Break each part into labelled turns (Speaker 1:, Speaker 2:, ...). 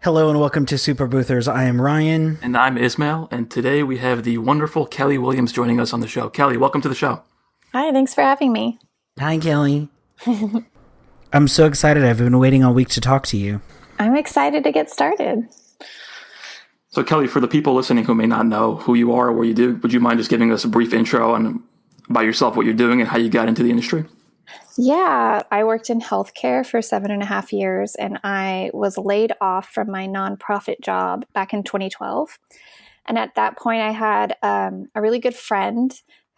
Speaker 1: Hello and welcome to Super Boothers. I am Ryan.
Speaker 2: And I'm Ismail, and today we have the wonderful Kelly Williams joining us on the show. Kelly, welcome to the show.
Speaker 3: Hi, thanks for having me.
Speaker 1: Hi, Kelly. I'm so excited. I've been waiting all week to talk to you.
Speaker 3: I'm excited to get started.
Speaker 2: So, Kelly, for the people listening who may not know who you are or what you do, would you mind just giving us a brief intro on about yourself, what you're doing, and how you got into the industry?
Speaker 3: Yeah, I worked in healthcare for 7.5 years, and I was laid off from my nonprofit job back in 2012. And at that point, I had a really good friend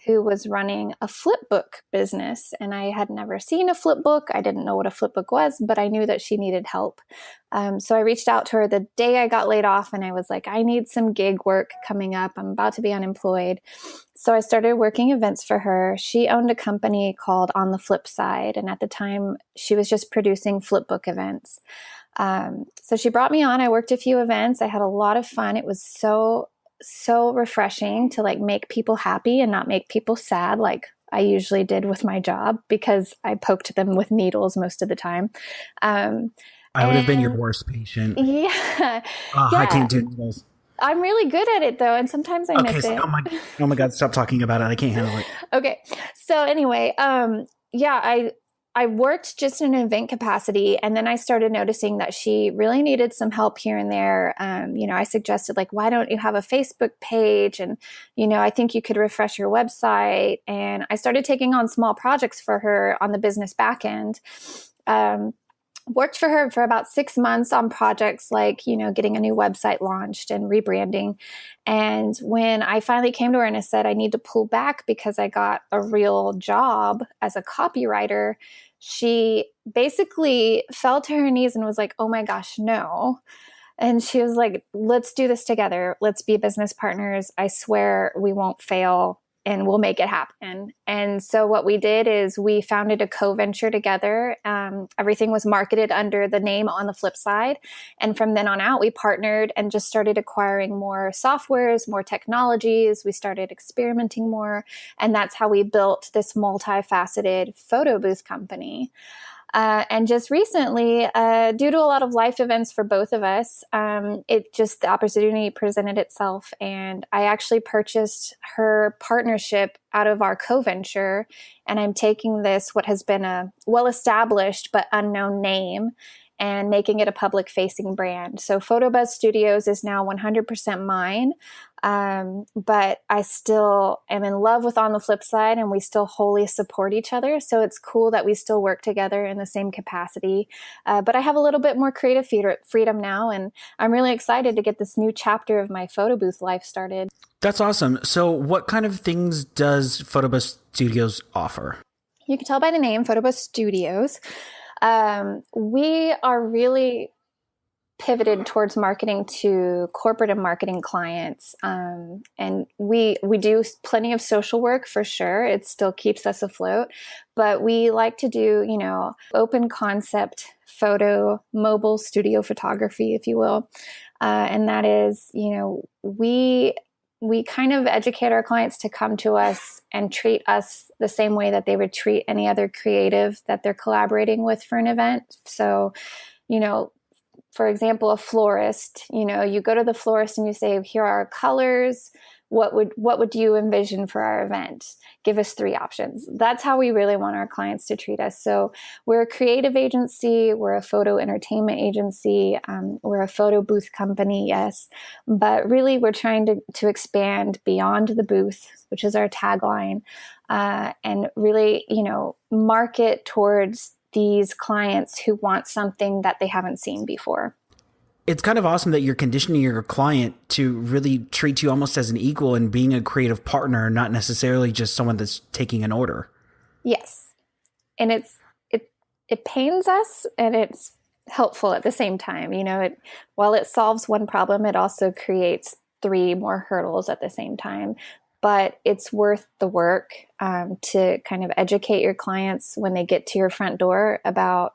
Speaker 3: who was running a flip book business. And I had never seen a flip book. I didn't know what a flip book was, but I knew that she needed help. So I reached out to her the day I got laid off, and I was like, I need some gig work coming up. I'm about to be unemployed. So I started working events for her. She owned a company called On the Flip Side. And at the time, she was just producing flip book events. So she brought me on. I worked a few events. I had a lot of fun. It was so refreshing to like make people happy and not make people sad like I usually did with my job, because I poked them with needles most of the time.
Speaker 1: I would have been your worst patient.
Speaker 3: Yeah.
Speaker 1: I can't do needles.
Speaker 3: I'm really good at it though, and sometimes I miss it.
Speaker 1: Oh my God, stop talking about it. I can't handle it.
Speaker 3: Okay. So anyway, I worked just in an event capacity, and then I started noticing that she really needed some help here and there. I suggested like, why don't you have a Facebook page? And, I think you could refresh your website. And I started taking on small projects for her on the business back end. Worked for her for about 6 months on projects like, getting a new website launched and rebranding. And when I finally came to her and I said, I need to pull back because I got a real job as a copywriter, she basically fell to her knees and was like, oh my gosh, no. And she was like, let's do this together. Let's be business partners. I swear we won't fail, and we'll make it happen. And so what we did is we founded a co-venture together. Everything was marketed under the name On the Flip Side. And from then on out, we partnered and just started acquiring more softwares, more technologies. We started experimenting more. And that's how we built this multifaceted photo booth company. And just recently, due to a lot of life events for both of us, the opportunity presented itself. And I actually purchased her partnership out of our co-venture. And I'm taking what has been a well-established but unknown name, and making it a public-facing brand. So Photobuzz Studios is now 100% mine, but I still am in love with On the Flip Side, and we still wholly support each other. So it's cool that we still work together in the same capacity. But I have a little bit more creative freedom now, and I'm really excited to get this new chapter of my photo booth life started.
Speaker 1: That's awesome. So what kind of things does Photobuzz Studios offer?
Speaker 3: You can tell by the name, Photobuzz Studios. We are really pivoted towards marketing to corporate and marketing clients. And we do plenty of social work for sure. It still keeps us afloat, but we like to do, open concept photo, mobile studio photography, if you will. And that is, we kind of educate our clients to come to us and treat us the same way that they would treat any other creative that they're collaborating with for an event. So, for example, a florist, you go to the florist and you say, here are our colors. What would you envision for our event? Give us 3 options. That's how we really want our clients to treat us. So we're a creative agency. We're a photo entertainment agency. We're a photo booth company, yes. But really, we're trying to expand beyond the booth, which is our tagline, and really, market towards these clients who want something that they haven't seen before.
Speaker 1: It's kind of awesome that you're conditioning your client to really treat you almost as an equal and being a creative partner, not necessarily just someone that's taking an order.
Speaker 3: Yes. And it pains us, and it's helpful at the same time. While it solves one problem, it also creates 3 more hurdles at the same time. But it's worth the work to kind of educate your clients when they get to your front door about,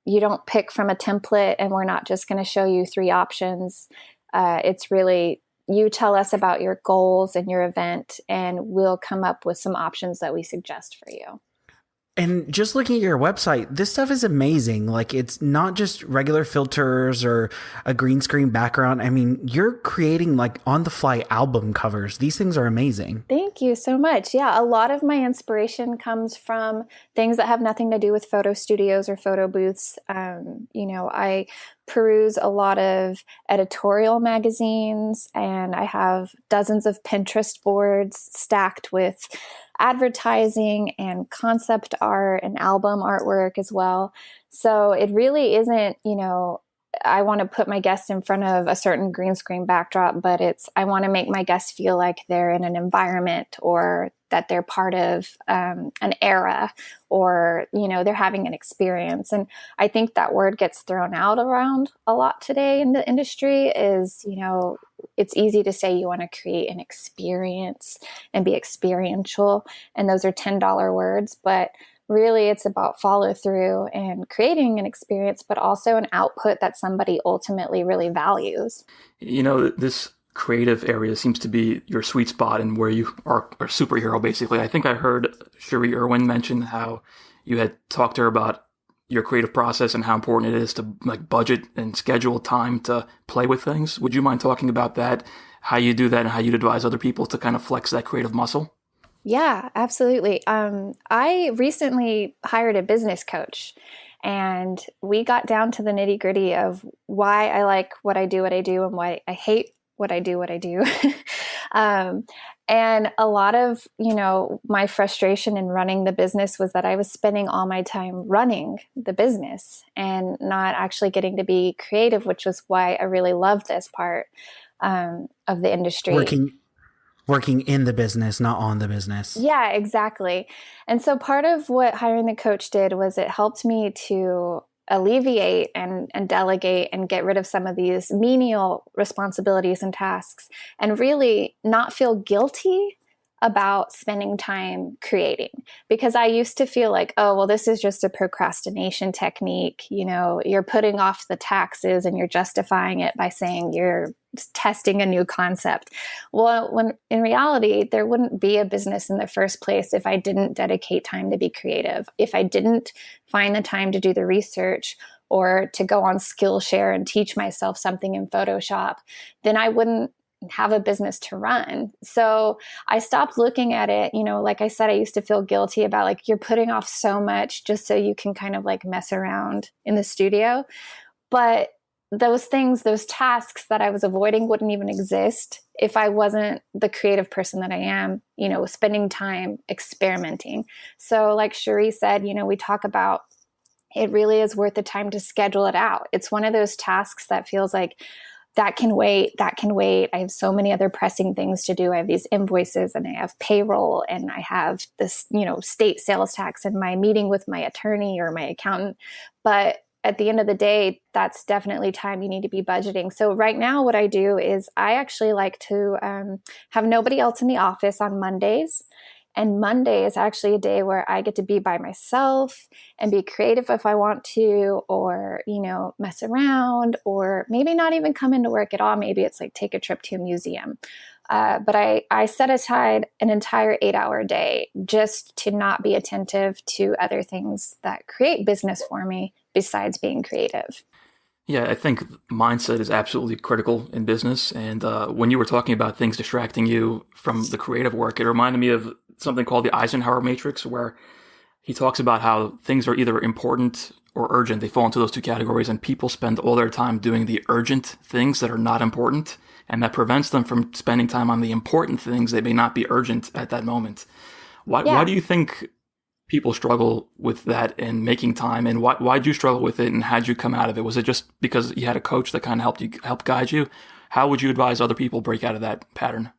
Speaker 3: you don't pick from a template, and we're not just going to show you 3 options. It's really, you tell us about your goals and your event, and we'll come up with some options that we suggest for you.
Speaker 1: And just looking at your website, this stuff is amazing. Like, it's not just regular filters or a green screen background. I mean, you're creating like on the fly album covers. These things are amazing.
Speaker 3: Thank you so much. Yeah, a lot of my inspiration comes from things that have nothing to do with photo studios or photo booths. I peruse a lot of editorial magazines, and I have dozens of Pinterest boards stacked with advertising and concept art and album artwork as well. So it really isn't, I want to put my guests in front of a certain green screen backdrop, but I want to make my guests feel like they're in an environment, or that they're part of an era, or, they're having an experience. And I think that word gets thrown out around a lot today in the industry is, it's easy to say you want to create an experience and be experiential. And those are $10 words, but really it's about follow through and creating an experience, but also an output that somebody ultimately really values.
Speaker 2: This creative area seems to be your sweet spot and where you are a superhero, basically. I think I heard Cherie Irwin mention how you had talked to her about your creative process and how important it is to like budget and schedule time to play with things. Would you mind talking about that, how you do that, and how you'd advise other people to kind of flex that creative muscle?
Speaker 3: Yeah, absolutely. I recently hired a business coach, and we got down to the nitty gritty of why I like what I do, and why I hate what I do. And a lot of, my frustration in running the business was that I was spending all my time running the business and not actually getting to be creative, which was why I really love this part of the industry.
Speaker 1: Working in the business, not on the business.
Speaker 3: Yeah, exactly. And so part of what hiring the coach did was it helped me to alleviate and delegate and get rid of some of these menial responsibilities and tasks, and really not feel guilty about spending time creating. Because I used to feel like, oh, well, this is just a procrastination technique. You're putting off the taxes and you're justifying it by saying you're testing a new concept. Well, when in reality, there wouldn't be a business in the first place if I didn't dedicate time to be creative, if I didn't find the time to do the research or to go on Skillshare and teach myself something in Photoshop, then I wouldn't have a business to run. So I stopped looking at it, like I said, I used to feel guilty about like, you're putting off so much just so you can kind of like mess around in the studio. But those things, those tasks that I was avoiding wouldn't even exist if I wasn't the creative person that I am, spending time experimenting. So like Cherie said, we talk about it really is worth the time to schedule it out. It's one of those tasks that feels like, that can wait. I have so many other pressing things to do. I have these invoices and I have payroll and I have this, state sales tax and my meeting with my attorney or my accountant. But at the end of the day, that's definitely time you need to be budgeting. So right now what I do is I actually like to have nobody else in the office on Mondays. And Monday is actually a day where I get to be by myself and be creative if I want to, or, mess around, or maybe not even come into work at all. Maybe it's like take a trip to a museum. But I set aside an entire 8-hour day just to not be attentive to other things that create business for me besides being creative.
Speaker 2: Yeah, I think mindset is absolutely critical in business. And when you were talking about things distracting you from the creative work, it reminded me of something called the Eisenhower Matrix, where he talks about how things are either important or urgent. They fall into those two categories, and people spend all their time doing the urgent things that are not important, and that prevents them from spending time on the important things that may not be urgent at that moment. Why do you think people struggle with that and making time, and why did you struggle with it, and how did you come out of it? Was it just because you had a coach that kind of helped guide you? How would you advise other people break out of that pattern?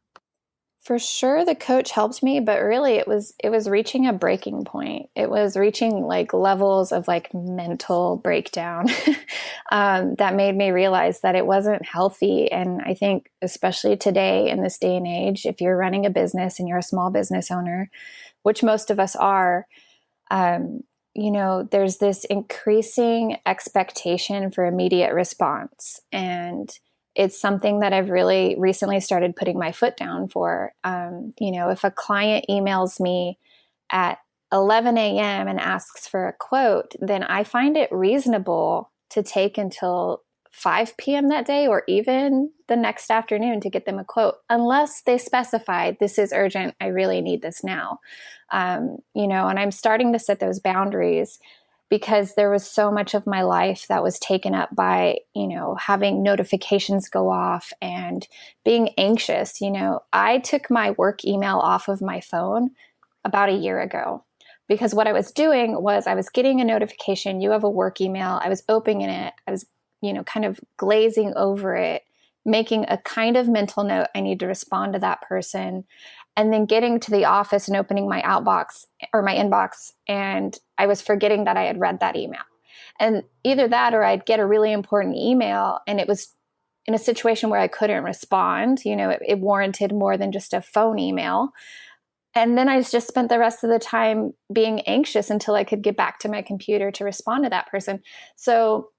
Speaker 3: For sure, the coach helped me, but really it was reaching a breaking point. It was reaching like levels of like mental breakdown that made me realize that it wasn't healthy. And I think especially today in this day and age, if you're running a business and you're a small business owner, which most of us are, there's this increasing expectation for immediate response. And it's something that I've really recently started putting my foot down for. If a client emails me at 11 a.m. and asks for a quote, then I find it reasonable to take until 5 p.m. that day or even the next afternoon to get them a quote, unless they specify this is urgent. I really need this now. And I'm starting to set those boundaries because there was so much of my life that was taken up by, having notifications go off and being anxious. I took my work email off of my phone about a year ago because what I was doing was I was getting a notification, you have a work email. I was opening it. I was, kind of glazing over it, making a kind of mental note. I need to respond to that person. And then getting to the office and opening my outbox or my inbox. And I was forgetting that I had read that email. And either that or I'd get a really important email and it was in a situation where I couldn't respond. It warranted more than just a phone email. And then I just spent the rest of the time being anxious until I could get back to my computer to respond to that person. So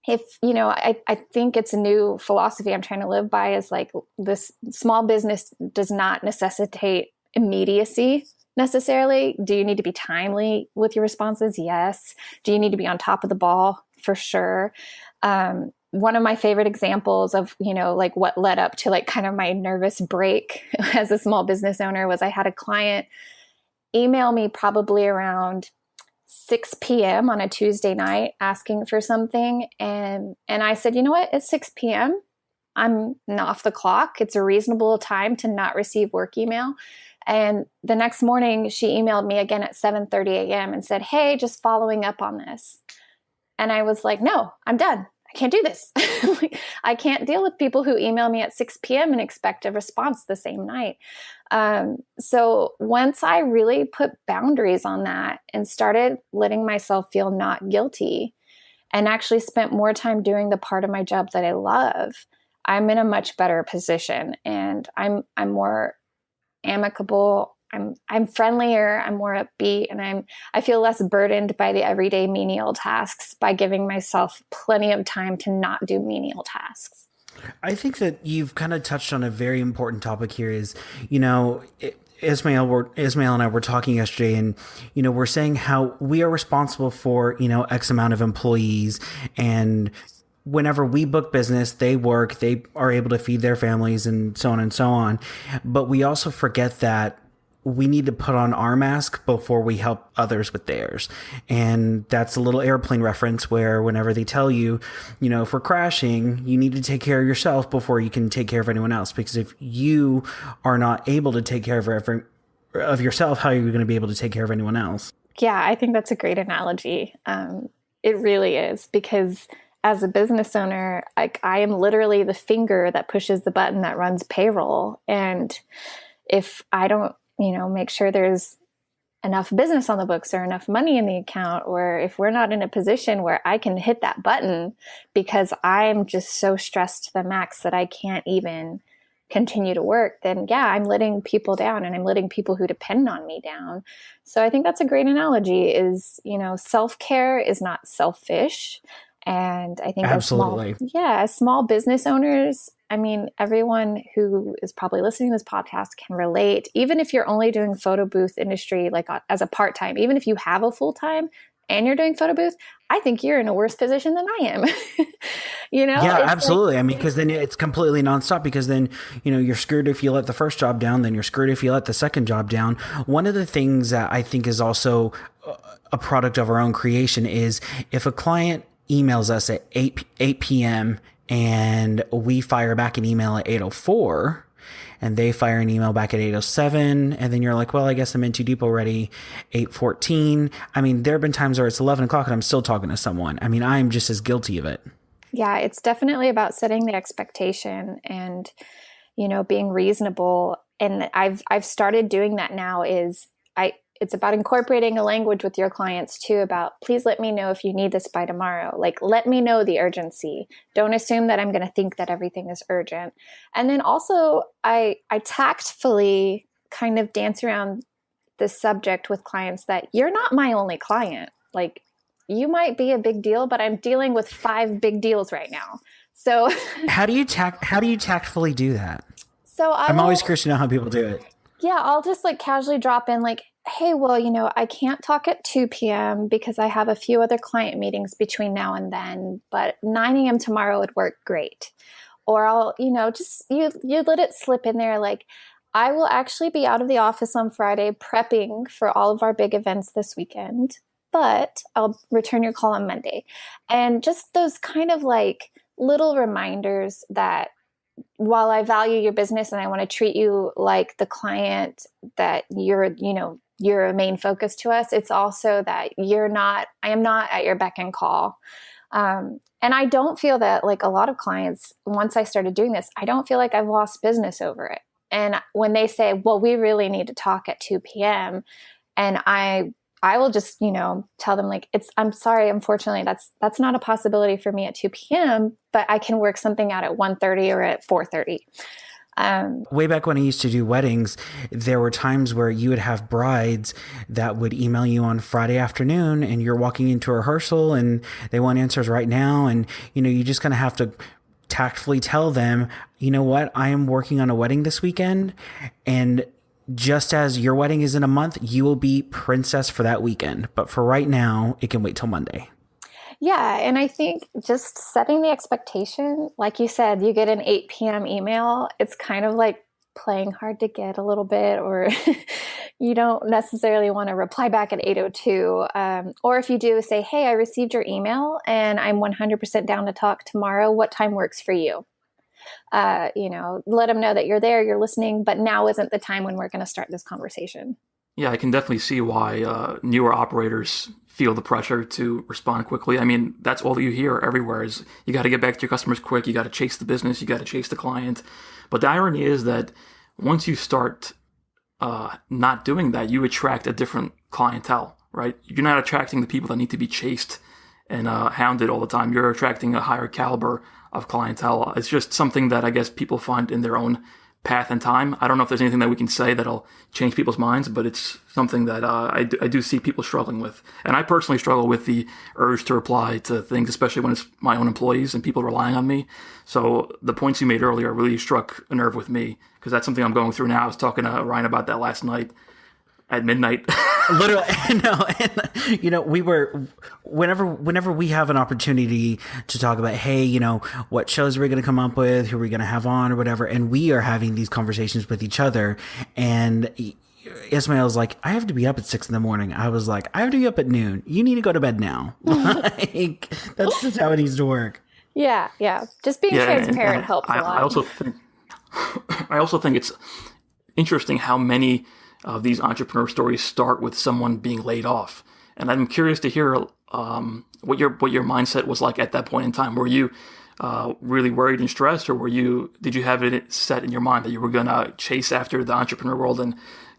Speaker 3: if, I think it's a new philosophy I'm trying to live by is like this small business does not necessitate immediacy necessarily. Do you need to be timely with your responses? Yes. Do you need to be on top of the ball? For sure. One of my favorite examples of, like what led up to like kind of my nervous break as a small business owner was I had a client email me probably around 6 p.m. on a Tuesday night asking for something. And I said, you know what? It's 6 p.m. I'm not off the clock. It's a reasonable time to not receive work email. And the next morning she emailed me again at 7:30 a.m. and said, hey, just following up on this. And I was like, no, I'm done. I can't do this. I can't deal with people who email me at 6 p.m. and expect a response the same night. So once I really put boundaries on that and started letting myself feel not guilty and actually spent more time doing the part of my job that I love, I'm in a much better position and I'm more amicable. I'm friendlier, I'm more upbeat, and I feel less burdened by the everyday menial tasks by giving myself plenty of time to not do menial tasks.
Speaker 1: I think that you've kind of touched on a very important topic here is, Ismail and I were talking yesterday and, we're saying how we are responsible for, X amount of employees, and whenever we book business, they work, they are able to feed their families and so on and so on. But we also forget that we need to put on our mask before we help others with theirs. And that's a little airplane reference where whenever they tell you, if we're crashing, you need to take care of yourself before you can take care of anyone else. Because if you are not able to take care of yourself, how are you going to be able to take care of anyone else?
Speaker 3: Yeah, I think that's a great analogy. It really is, because as a business owner, I am literally the finger that pushes the button that runs payroll. And if I don't make sure there's enough business on the books or enough money in the account, or if we're not in a position where I can hit that button because I'm just so stressed to the max that I can't even continue to work, then yeah, I'm letting people down and I'm letting people who depend on me down. So I think that's a great analogy is, self-care is not selfish. And I think
Speaker 1: absolutely,
Speaker 3: as small business owners, everyone who is probably listening to this podcast can relate. Even if you're only doing photo booth industry, like as a part-time, even if you have a full-time and you're doing photo booth, I think you're in a worse position than I am.
Speaker 1: Yeah, absolutely. Because then it's completely nonstop, because then, you're screwed if you let the first job down, then you're screwed if you let the second job down. One of the things that I think is also a product of our own creation is if a client emails us at 8 p.m. and we fire back an email at 8:04 and they fire an email back at 8:07, and then you're like, well, I guess I'm in too deep already. 8:14. There have been times where it's 11 o'clock and I'm still talking to someone. I'm just as guilty of it.
Speaker 3: Yeah, it's definitely about setting the expectation and, being reasonable. And I've started doing that now it's about incorporating a language with your clients too about, please let me know if you need this by tomorrow. Like, let me know the urgency. Don't assume that I'm going to think that everything is urgent. And then also I tactfully kind of dance around the subject with clients that you're not my only client. Like, you might be a big deal, but I'm dealing with 5 big deals right now. So
Speaker 1: how do you tactfully do that?
Speaker 3: So
Speaker 1: I'm always curious to know how people do it.
Speaker 3: Yeah, I'll just casually drop in hey, well, I can't talk at 2 p.m. because I have a few other client meetings between now and then, but 9 a.m. tomorrow would work great. Or I'll, just you let it slip in there like, I will actually be out of the office on Friday prepping for all of our big events this weekend, but I'll return your call on Monday. And just those kind of like little reminders that while I value your business and I want to treat you like the client that you're a main focus to us, it's also that I am not at your beck and call. And I don't feel that, like a lot of clients, once I started doing this, I don't feel like I've lost business over it. And when they say, well, we really need to talk at 2 p.m. and I will just, tell them like, I'm sorry, unfortunately, that's not a possibility for me at 2 p.m., but I can work something out at 1:30 or at 4:30.
Speaker 1: Way back when I used to do weddings, there were times where you would have brides that would email you on Friday afternoon and you're walking into a rehearsal and they want answers right now. And, you just kind of have to tactfully tell them, you know what, I am working on a wedding this weekend. And just as your wedding is in a month, you will be princess for that weekend. But for right now, it can wait till Monday.
Speaker 3: Yeah. And I think just setting the expectation, like you said, you get an 8 p.m. email. It's kind of like playing hard to get a little bit, or you don't necessarily want to reply back at 8:02. Or if you do, say, hey, I received your email and I'm 100% down to talk tomorrow. What time works for you? Let them know that you're there, you're listening, but now isn't the time when we're going to start this conversation.
Speaker 2: Yeah, I can definitely see why newer operators feel the pressure to respond quickly. I mean, that's all that you hear everywhere is you got to get back to your customers quick. You got to chase the business. You got to chase the client. But the irony is that once you start not doing that, you attract a different clientele, right? You're not attracting the people that need to be chased and hounded all the time. You're attracting a higher caliber of clientele. It's just something that I guess people find in their own path and time. I don't know if there's anything that we can say that'll change people's minds, but it's something that I do see people struggling with. And I personally struggle with the urge to reply to things, especially when it's my own employees and people relying on me. So the points you made earlier really struck a nerve with me because that's something I'm going through now. I was talking to Ryan about that last night at midnight.
Speaker 1: Literally, no, and, we were, whenever we have an opportunity to talk about, hey, what shows are we going to come up with, who are we going to have on or whatever, and we are having these conversations with each other, and Ismail's like, I have to be up at 6 a.m. I was like, I have to be up at noon. You need to go to bed now. Like, that's just how it needs to work.
Speaker 3: Yeah. Just being transparent helps a lot.
Speaker 2: I also think it's interesting how many of these entrepreneur stories start with someone being laid off. And I'm curious to hear what your mindset was like at that point in time. Were you really worried and stressed, or did you have it set in your mind that you were going to chase after the entrepreneur world and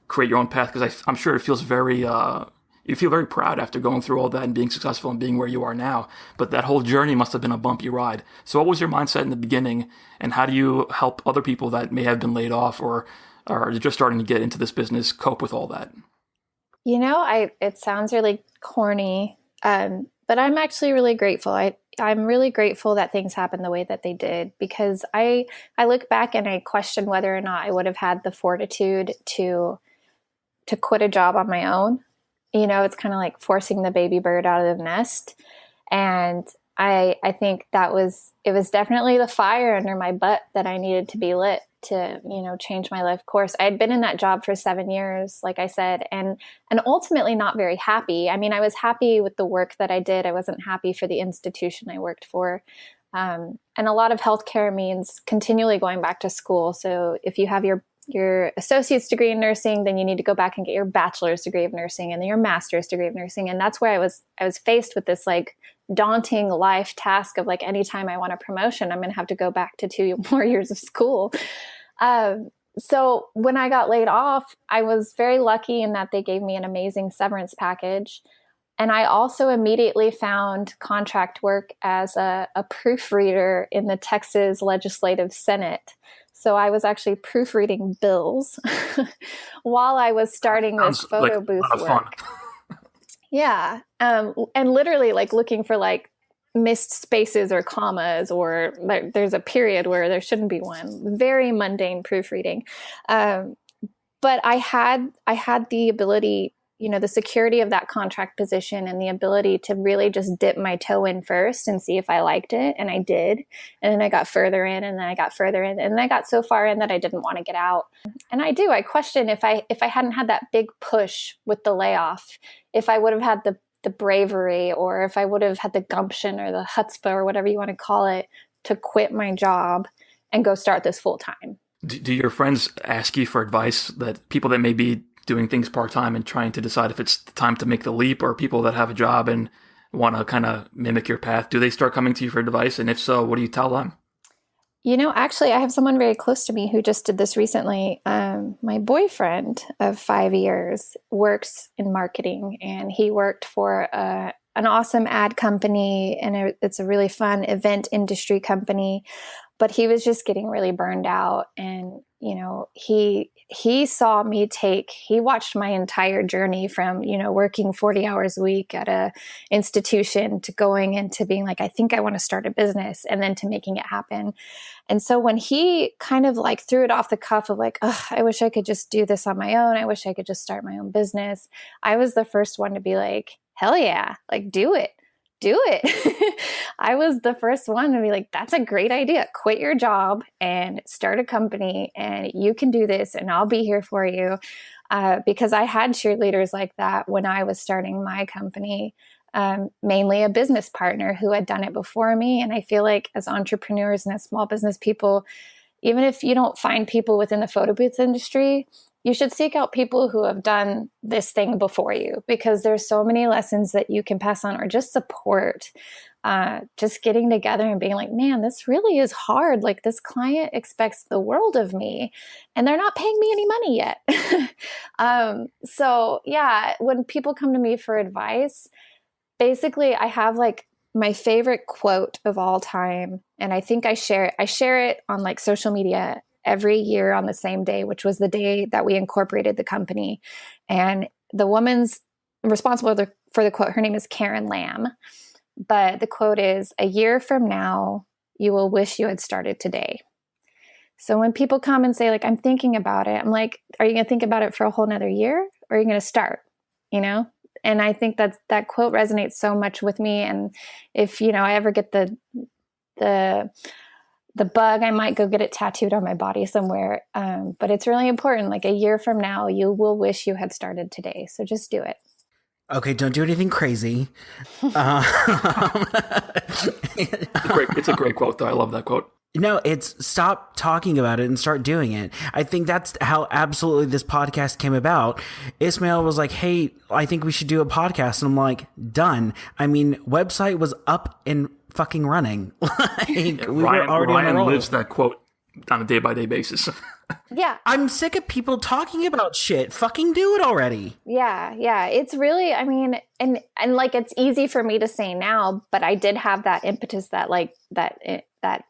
Speaker 2: create your own path? Because I'm sure it feels you feel very proud after going through all that and being successful and being where you are now. But that whole journey must have been a bumpy ride. So what was your mindset in the beginning, and how do you help other people that may have been laid off or are just starting to get into this business cope with all that?
Speaker 3: It sounds really corny, but I'm actually really grateful. I'm really grateful that things happened the way that they did, because I look back and I question whether or not I would have had the fortitude to quit a job on my own. It's kind of like forcing the baby bird out of the nest. And I think it was definitely the fire under my butt that I needed to be lit to, change my life course. I had been in that job for 7 years, like I said, and ultimately not very happy. I mean, I was happy with the work that I did. I wasn't happy for the institution I worked for. And a lot of healthcare means continually going back to school. So if you have your associate's degree in nursing, then you need to go back and get your bachelor's degree of nursing and then your master's degree of nursing. And that's where I was faced with this like daunting life task of like, anytime I want a promotion, I'm going to have to go back to 2 more years of school. So when I got laid off, I was very lucky in that they gave me an amazing severance package. And I also immediately found contract work as a proofreader in the Texas Legislative Senate. So I was actually proofreading bills while I was starting this photo booth work. Yeah. And literally like looking for like missed spaces or commas, or like there's a period where there shouldn't be one. Very mundane proofreading. But I had the ability the security of that contract position and the ability to really just dip my toe in first and see if I liked it. And I did. And then I got further in, and then I got further in, and then I got so far in that I didn't want to get out. And I question if I hadn't had that big push with the layoff, if I would have had the bravery, or if I would have had the gumption or the chutzpah or whatever you want to call it, to quit my job and go start this full time.
Speaker 2: Do your friends ask you for advice, that people that may be doing things part-time and trying to decide if it's time to make the leap, or people that have a job and want to kind of mimic your path? Do they start coming to you for advice? And if so, what do you tell them?
Speaker 3: Actually, I have someone very close to me who just did this recently. My boyfriend of 5 years works in marketing, and he worked for an awesome ad company, and it's a really fun event industry company. But he was just getting really burned out. And, he saw me he watched my entire journey from, working 40 hours a week at a institution to going into being like, I think I want to start a business, and then to making it happen. And so when he kind of like threw it off the cuff of like, oh, I wish I could just do this on my own. I wish I could just start my own business. I was the first one to be like, hell yeah, like do it. I was the first one to be like, that's a great idea. Quit your job and start a company, and you can do this, and I'll be here for you. Because I had cheerleaders like that when I was starting my company, mainly a business partner who had done it before me. And I feel like as entrepreneurs and as small business people, even if you don't find people within the photo booth industry, you should seek out people who have done this thing before you, because there's so many lessons that you can pass on, or just support. Just getting together and being like, man, this really is hard. Like, this client expects the world of me, and they're not paying me any money yet. So yeah, when people come to me for advice, basically I have like my favorite quote of all time. And I think I share it on like social media every year on the same day, which was the day that we incorporated the company. And the woman's responsible for the quote, her name is Karen Lamb. But the quote is, a year from now, you will wish you had started today. So when people come and say like, I'm thinking about it, I'm like, are you going to think about it for a whole nother year, or are you going to start, And I think that quote resonates so much with me. And if, I ever get the bug, I might go get it tattooed on my body somewhere. But it's really important. Like, a year from now, you will wish you had started today. So just do it.
Speaker 1: Okay, don't do anything crazy.
Speaker 2: It's a great quote, though. I love that quote.
Speaker 1: No, it's stop talking about it and start doing it. I think that's how absolutely this podcast came about. Ismail was like, hey, I think we should do a podcast. And I'm like, done. I mean, website was up and fucking running.
Speaker 2: Ryan lives that quote on a day-by-day basis.
Speaker 3: Yeah.
Speaker 1: I'm sick of people talking about shit. Fucking do it already.
Speaker 3: Yeah. It's really, I mean, and like, it's easy for me to say now, but I did have that impetus, that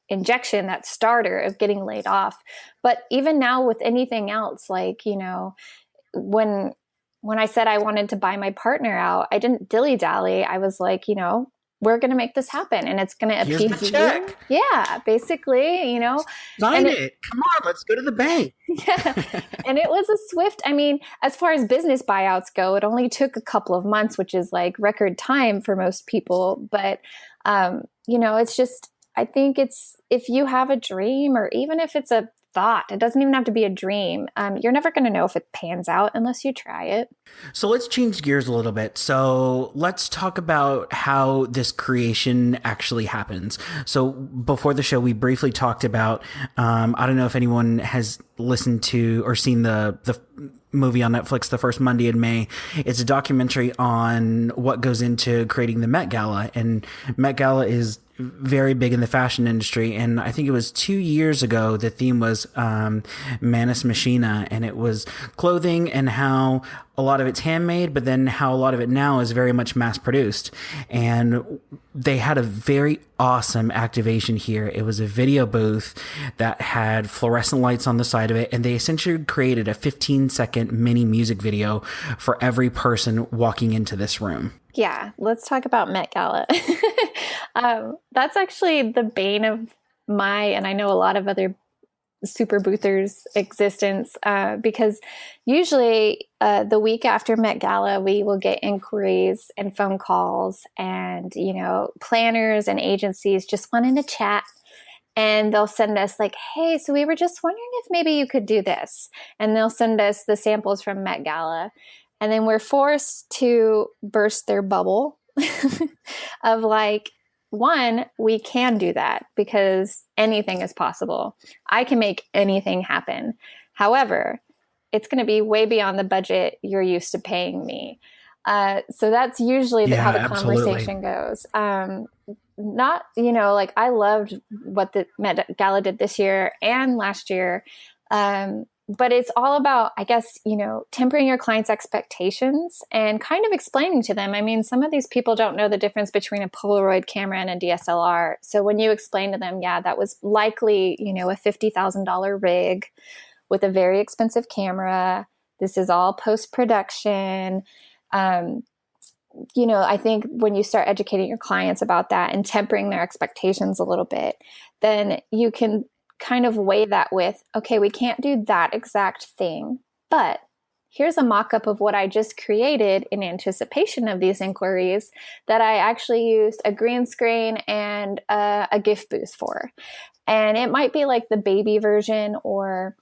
Speaker 3: injection, that starter of getting laid off. But even now with anything else, like, when I said I wanted to buy my partner out, I didn't dilly-dally. I was like, we're going to make this happen, and it's going to appease you. Yeah, basically,
Speaker 1: Sign it. Come on, let's go to the bank.
Speaker 3: Yeah. And it was a swift, I mean, as far as business buyouts go, it only took a couple of months, which is like record time for most people. But, it's just, I think it's, if you have a dream, or even if it's a thought, it doesn't even have to be a dream. You're never going to know if it pans out unless you try it.
Speaker 1: So let's change gears a little bit. So let's talk about how this creation actually happens. So before the show, we briefly talked about, I don't know if anyone has listened to or seen the movie on Netflix, The First Monday in May. It's a documentary on what goes into creating the Met Gala. And Met Gala is very big in the fashion industry. And I think it was 2 years ago, the theme was Manus Machina, and it was clothing and how a lot of it's handmade, but then how a lot of it now is very much mass produced. And they had a very awesome activation here. It was a video booth that had fluorescent lights on the side of it, and they essentially created a 15-second mini music video for every person walking into this room.
Speaker 3: Yeah, let's talk about Met Gala. That's actually the bane of and I know a lot of other super boothers existence, because usually the week after Met Gala, we will get inquiries and phone calls and, planners and agencies just wanting to chat. And they'll send us like, hey, so we were just wondering if maybe you could do this. And they'll send us the samples from Met Gala. And then we're forced to burst their bubble of like, one, we can do that because anything is possible. I can make anything happen. However, it's going to be way beyond the budget you're used to paying me. So that's usually how the conversation goes. Not, like I loved what the Met Gala did this year and last year. But it's all about, I guess, tempering your clients' expectations and kind of explaining to them. I mean, some of these people don't know the difference between a Polaroid camera and a DSLR. So when you explain to them, yeah, that was likely, a $50,000 rig with a very expensive camera. This is all post-production. I think when you start educating your clients about that and tempering their expectations a little bit, then you can kind of weigh that with, okay, we can't do that exact thing, but here's a mock-up of what I just created in anticipation of these inquiries that I actually used a green screen and a gift booth for. And it might be like the baby version or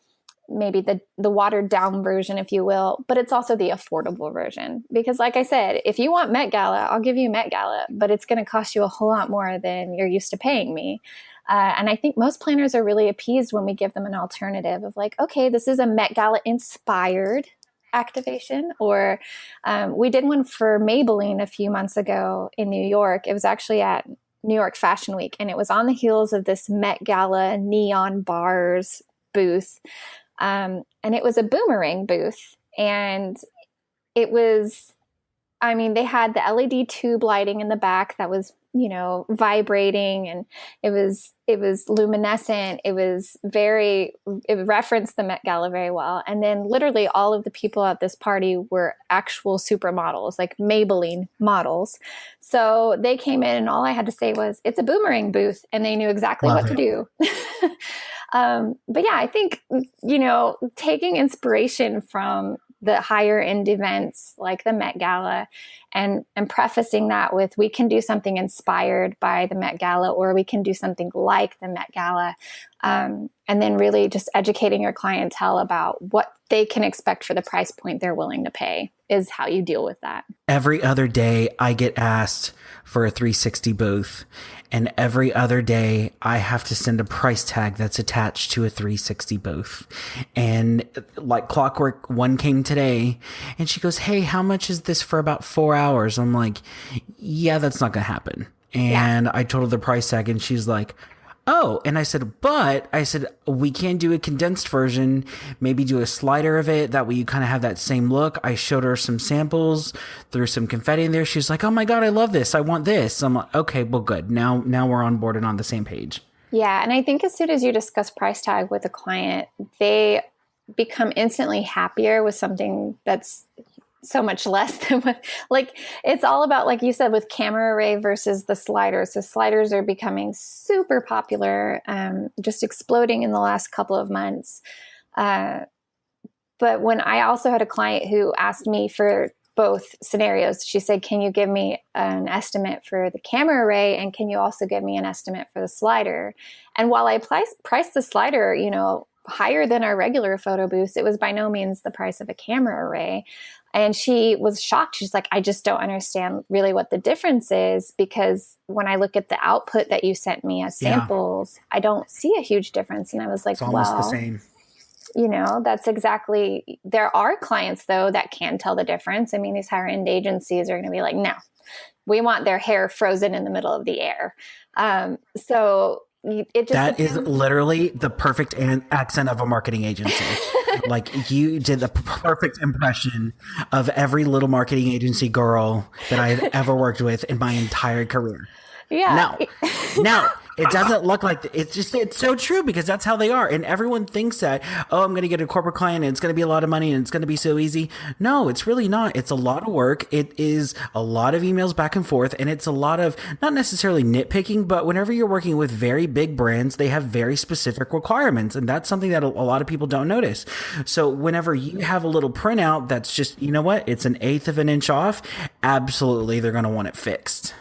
Speaker 3: maybe the watered down version, if you will, but it's also the affordable version. Because like I said, if you want Met Gala, I'll give you Met Gala, but it's going to cost you a whole lot more than you're used to paying me. And I think most planners are really appeased when we give them an alternative of like, okay, this is a Met Gala inspired activation. Or we did one for Maybelline a few months ago in New York. It was actually at New York Fashion Week, and it was on the heels of this Met Gala neon bars booth. And it was a boomerang booth. And it was, they had the LED tube lighting in the back that was, vibrating, and it was luminescent. It referenced the Met Gala very well. And then literally all of the people at this party were actual supermodels, like Maybelline models. So they came in and all I had to say was, it's a boomerang booth, and they knew exactly what to do. But yeah, I think, taking inspiration from the higher end events like the Met Gala and prefacing that with, we can do something inspired by the Met Gala, or we can do something like the Met Gala. And then really just educating your clientele about what they can expect for the price point they're willing to pay is how you deal with that.
Speaker 1: Every other day I get asked for a 360 booth, and every other day I have to send a price tag that's attached to a 360 booth. And like clockwork, one came today and she goes, hey, how much is this for about 4 hours? I'm like, yeah, that's not going to happen. And I told her the price tag and she's like, oh, and I said, we can do a condensed version, maybe do a slider of it. That way you kind of have that same look. I showed her some samples, threw some confetti in there. She's like, oh my God, I love this. I want this. I'm like, okay, well, good. Now we're on board and on the same page. Yeah.
Speaker 3: And I think as soon as you discuss price tag with a client, they become instantly happier with something that's so much less than what, like, it's all about, like you said, with camera array versus the sliders. So sliders are becoming super popular, just exploding in the last couple of months. But when I also had a client who asked me for both scenarios, she said, can you give me an estimate for the camera array? And can you also give me an estimate for the slider? And while I priced the slider, higher than our regular photo booths, it was by no means the price of a camera array. And she was shocked. She's like, I just don't understand really what the difference is, because when I look at the output that you sent me as samples, I don't see a huge difference. And I was like,
Speaker 1: it's almost the same.
Speaker 3: That's exactly, there are clients though that can tell the difference. I mean, these higher end agencies are going to be like, no, we want their hair frozen in the middle of the air. So it just
Speaker 1: that is literally the perfect accent of a marketing agency. Like, you did the perfect impression of every little marketing agency girl that I've ever worked with in my entire career.
Speaker 3: Yeah.
Speaker 1: Now, It doesn't look like it's so true because that's how they are. And everyone thinks that, oh, I'm going to get a corporate client and it's going to be a lot of money and it's going to be so easy. No, it's really not. It's a lot of work. It is a lot of emails back and forth. And it's a lot of not necessarily nitpicking, but whenever you're working with very big brands, they have very specific requirements. And that's something that a lot of people don't notice. So whenever you have a little printout that's just, you know what, it's an eighth of an inch off, absolutely they're going to want it fixed.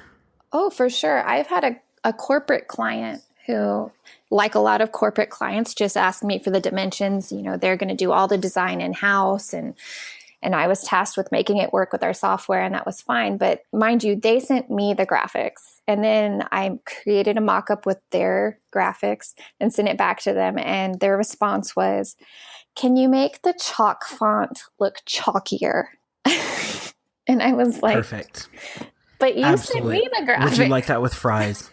Speaker 3: Oh, for sure. I've had a corporate client who, like a lot of corporate clients, just asked me for the dimensions. You know, they're going to do all the design in-house, and I was tasked with making it work with our software, and that was fine. But mind you, they sent me the graphics, and then I created a mock-up with their graphics and sent it back to them. And their response was, "Can you make the chalk font look chalkier?" And I was like,
Speaker 1: perfect.
Speaker 3: But you sent me the graphic.
Speaker 1: Would you like that with fries?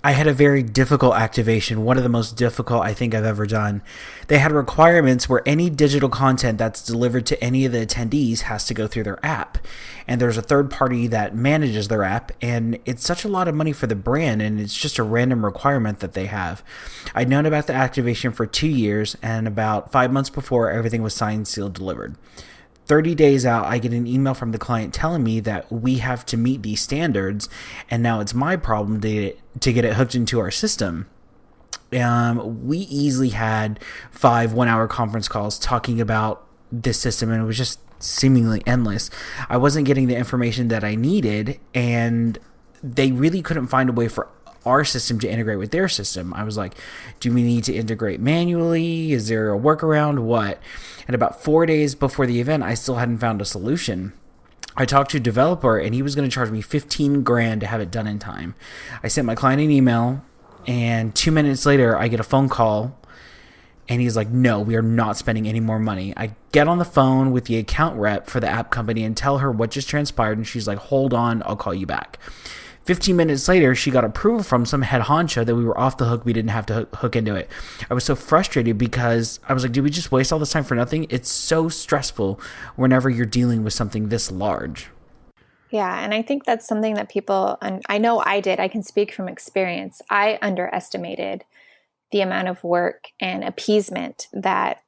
Speaker 1: I had a very difficult activation, one of the most difficult I think I've ever done. They had requirements where any digital content that's delivered to any of the attendees has to go through their app. And there's a third party that manages their app, and it's such a lot of money for the brand, and it's just a random requirement that they have. I'd known about the activation for 2 years, and about 5 months before, everything was signed, sealed, delivered. 30 days out, I get an email from the client telling me that we have to meet these standards, and now it's my problem to get it hooked into our system. We easily had 5 one-hour conference calls talking about this system, and it was just seemingly endless. I wasn't getting the information that I needed, and they really couldn't find a way for our system to integrate with their system. I was like, do we need to integrate manually? Is there a workaround? What? And about 4 days before the event, I still hadn't found a solution. I talked to a developer, and he was going to charge me $15,000 to have it done in time. I sent my client an email, and 2 minutes later, I get a phone call, and he's like, no, we are not spending any more money. I get on the phone with the account rep for the app company and tell her what just transpired, and she's like, hold on, I'll call you back. 15 minutes later, she got approval from some head honcho that we were off the hook. We didn't have to hook into it. I was so frustrated because I was like, did we just waste all this time for nothing? It's so stressful whenever you're dealing with something this large.
Speaker 3: Yeah, and I think that's something that people, and I know I did, I can speak from experience. I underestimated the amount of work and appeasement that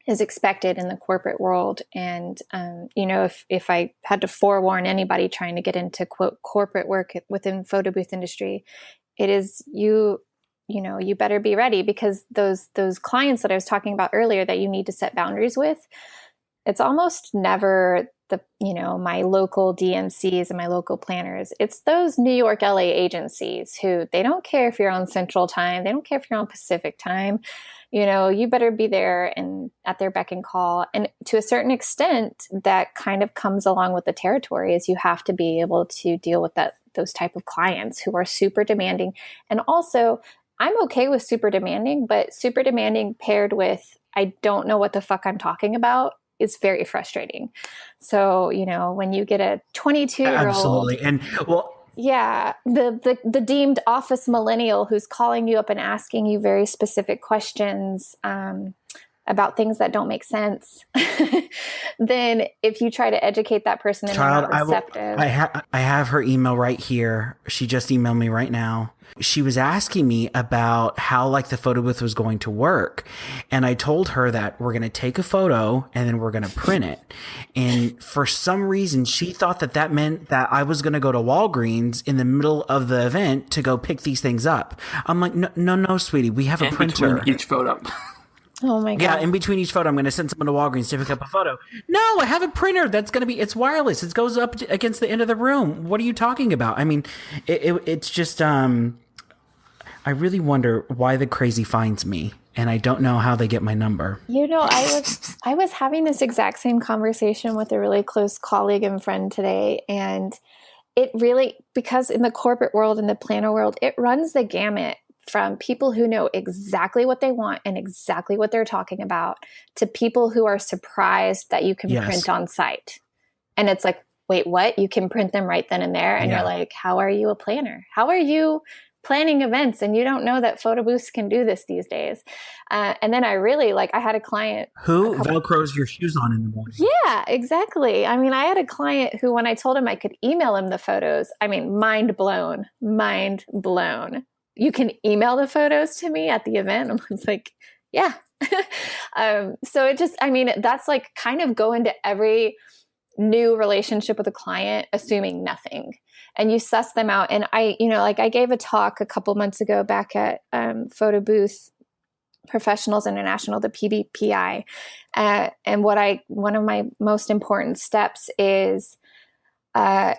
Speaker 3: is expected in the corporate world. And, you know, if I had to forewarn anybody trying to get into, quote, corporate work within photo booth industry, it is you know, you better be ready, because those clients that I was talking about earlier that you need to set boundaries with, it's almost never my local DMCs and my local planners. It's those New York, LA agencies who, they don't care if you're on Central Time. They don't care if you're on Pacific Time. You know, you better be there and at their beck and call. And to a certain extent, that kind of comes along with the territory, is you have to be able to deal with those type of clients who are super demanding. And also, I'm okay with super demanding, but super demanding paired with, I don't know what the fuck I'm talking about, is very frustrating. So, you know, when you get a 22-year-old.
Speaker 1: Absolutely. And well,
Speaker 3: yeah, the deemed office millennial who's calling you up and asking you very specific questions about things that don't make sense, then if you try to educate that person and they're not receptive.
Speaker 1: I have her email right here. She just emailed me right now. She was asking me about how like the photo booth was going to work. And I told her that we're going to take a photo and then we're going to print it. And for some reason, she thought that meant that I was going to go to Walgreens in the middle of the event to go pick these things up. I'm like, no, sweetie, we have a printer.
Speaker 2: Between each photo.
Speaker 3: Oh my God.
Speaker 1: Yeah, in between each photo, I'm going to send someone to Walgreens to pick up a photo. No, I have a printer that's going to be, it's wireless. It goes up against the end of the room. What are you talking about? I mean, it's just, I really wonder why the crazy finds me, and I don't know how they get my number.
Speaker 3: You know, I was having this exact same conversation with a really close colleague and friend today, and it really, because in the corporate world, in the planner world, it runs the gamut from people who know exactly what they want and exactly what they're talking about to people who are surprised that you can print on site. And it's like, wait, what? You can print them right then and there? And you're like, how are you a planner? How are you planning events, and you don't know that photo booths can do this these days. And then I had a client
Speaker 1: who Velcros your shoes on in the morning.
Speaker 3: Yeah, exactly. I mean, I had a client who, when I told him I could email him the photos, I mean, mind blown. You can email the photos to me at the event. I was like, yeah. So it just, I mean, that's like kind of go into every new relationship with a client, assuming nothing, and you suss them out. And I gave a talk a couple months ago back at Photo Booth Professionals International, the PBPI. And one of my most important steps is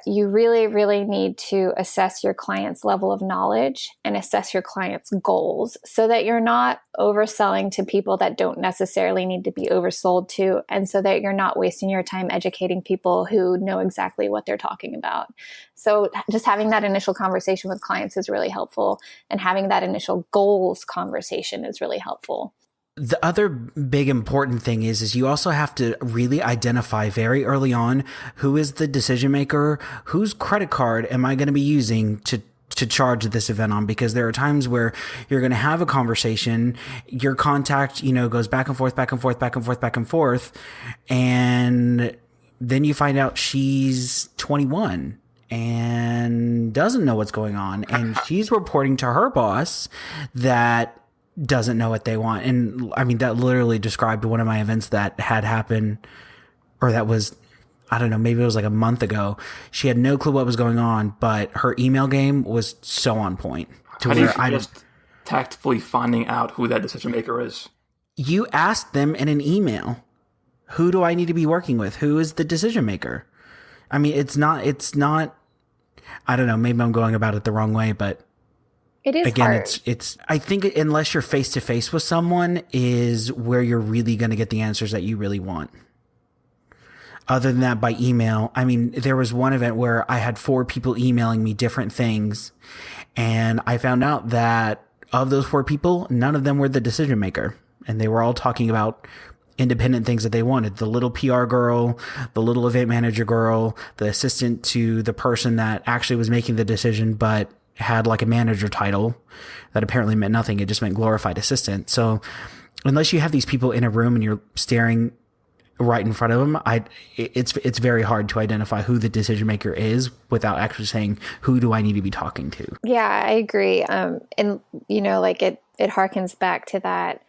Speaker 3: you really, really need to assess your client's level of knowledge and assess your client's goals so that you're not overselling to people that don't necessarily need to be oversold to, and so that you're not wasting your time educating people who know exactly what they're talking about. So just having that initial conversation with clients is really helpful, and having that initial goals conversation is really helpful.
Speaker 1: The other big important thing is you also have to really identify very early on who is the decision maker, whose credit card am I going to be using to charge this event on, because there are times where you're going to have a conversation, your contact, goes back and forth. And then you find out she's 21 and doesn't know what's going on. And she's reporting to her boss that doesn't know what they want. And I mean, that literally described one of my events that had happened, or that was, I don't know, maybe it was like a month ago. She had no clue what was going on, but her email game was so on point.
Speaker 2: How do you suggest tactfully finding out who that decision maker is?
Speaker 1: You ask them in an email, who do I need to be working with? Who is the decision maker? I mean, it's not, I don't know, maybe I'm going about it the wrong way, but
Speaker 3: it is
Speaker 1: again,
Speaker 3: hard.
Speaker 1: it's, I think unless you're face to face with someone is where you're really going to get the answers that you really want. Other than that, by email, I mean, there was one event where I had 4 people emailing me different things, and I found out that of those 4 people, none of them were the decision maker, and they were all talking about independent things that they wanted. The little PR girl, the little event manager girl, the assistant to the person that actually was making the decision, but had like a manager title that apparently meant nothing. It just meant glorified assistant. So unless you have these people in a room and you're staring right in front of them, it's very hard to identify who the decision maker is without actually saying, who do I need to be talking to?
Speaker 3: Yeah, I agree. And like it harkens back to that.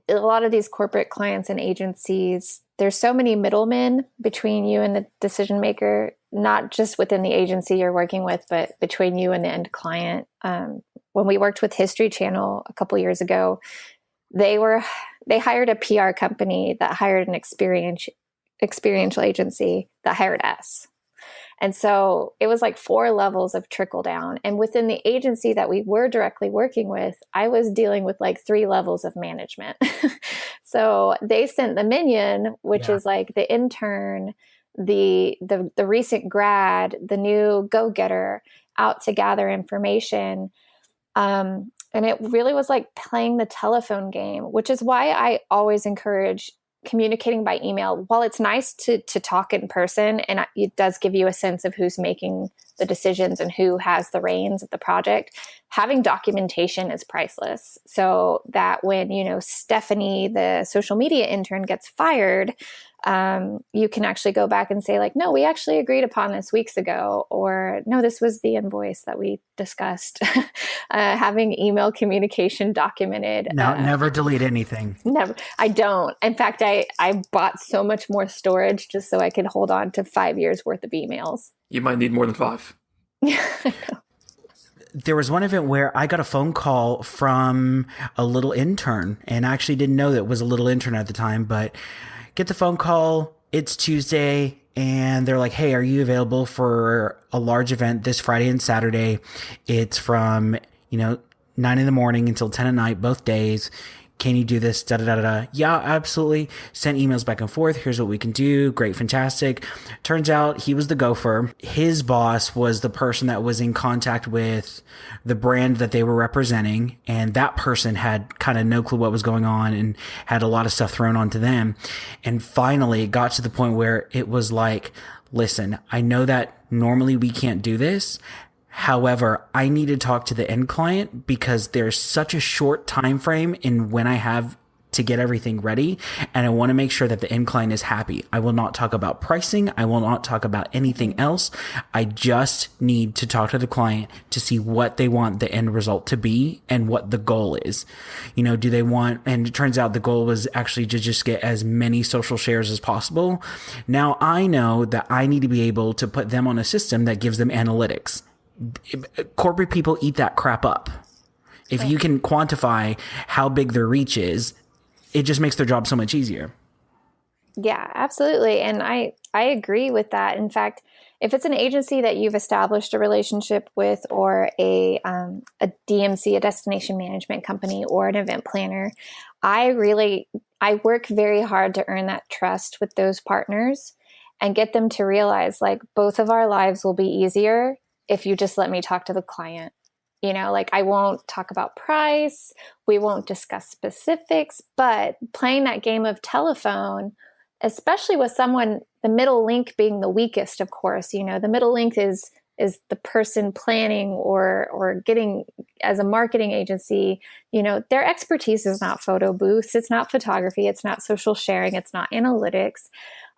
Speaker 3: A lot of these corporate clients and agencies, there's so many middlemen between you and the decision maker, not just within the agency you're working with, but between you and the end client. When we worked with History Channel a couple years ago, they hired a PR company that hired an experiential agency that hired us. And so it was like 4 levels of trickle down. And within the agency that we were directly working with, I was dealing with like 3 levels of management. So they sent the minion, which is like the intern, the recent grad, the new go-getter, out to gather information. And it really was like playing the telephone game, which is why I always encourage communicating by email. While it's nice to talk in person, and it does give you a sense of who's making the decisions and who has the reins of the project, having documentation is priceless. So that when, Stephanie, the social media intern, gets fired, you can actually go back and say like, no, we actually agreed upon this weeks ago, or no, this was the invoice that we discussed. Having email communication documented.
Speaker 1: No, never delete anything.
Speaker 3: Never. I don't. In fact, I bought so much more storage just so I could hold on to 5 years worth of emails.
Speaker 2: You might need more than 5.
Speaker 1: There was one event where I got a phone call from a little intern, and I actually didn't know that it was a little intern at the time, but get the phone call. It's Tuesday, and they're like, hey, are you available for a large event this Friday and Saturday? It's from, 9 in the morning until 10 at night, both days. Can you do this? Da, da, da, da. Yeah, absolutely. Sent emails back and forth. Here's what we can do. Great, fantastic. Turns out he was the gopher. His boss was the person that was in contact with the brand that they were representing. And that person had kind of no clue what was going on and had a lot of stuff thrown onto them. And finally, it got to the point where it was like, listen, I know that normally we can't do this. However, I need to talk to the end client because there's such a short time frame in when I have to get everything ready, and I want to make sure that the end client is happy. I will not talk about pricing. I will not talk about anything else. I just need to talk to the client to see what they want the end result to be and what the goal is. You know, do they want, and it turns out the goal was actually to just get as many social shares as possible. Now I know that I need to be able to put them on a system that gives them analytics. Corporate people eat that crap up. If you can quantify how big their reach is, it just makes their job so much easier.
Speaker 3: Yeah, absolutely. And I agree with that. In fact, if it's an agency that you've established a relationship with, or a DMC, a destination management company, or an event planner, I work very hard to earn that trust with those partners and get them to realize, like, both of our lives will be easier if you just let me talk to the client. You know, like, I won't talk about price. We won't discuss specifics, but playing that game of telephone, especially with someone, the middle link being the weakest, of course, you know, the middle link is the person planning or getting, as a marketing agency, you know, their expertise is not photo booths. It's not photography. It's not social sharing. It's not analytics.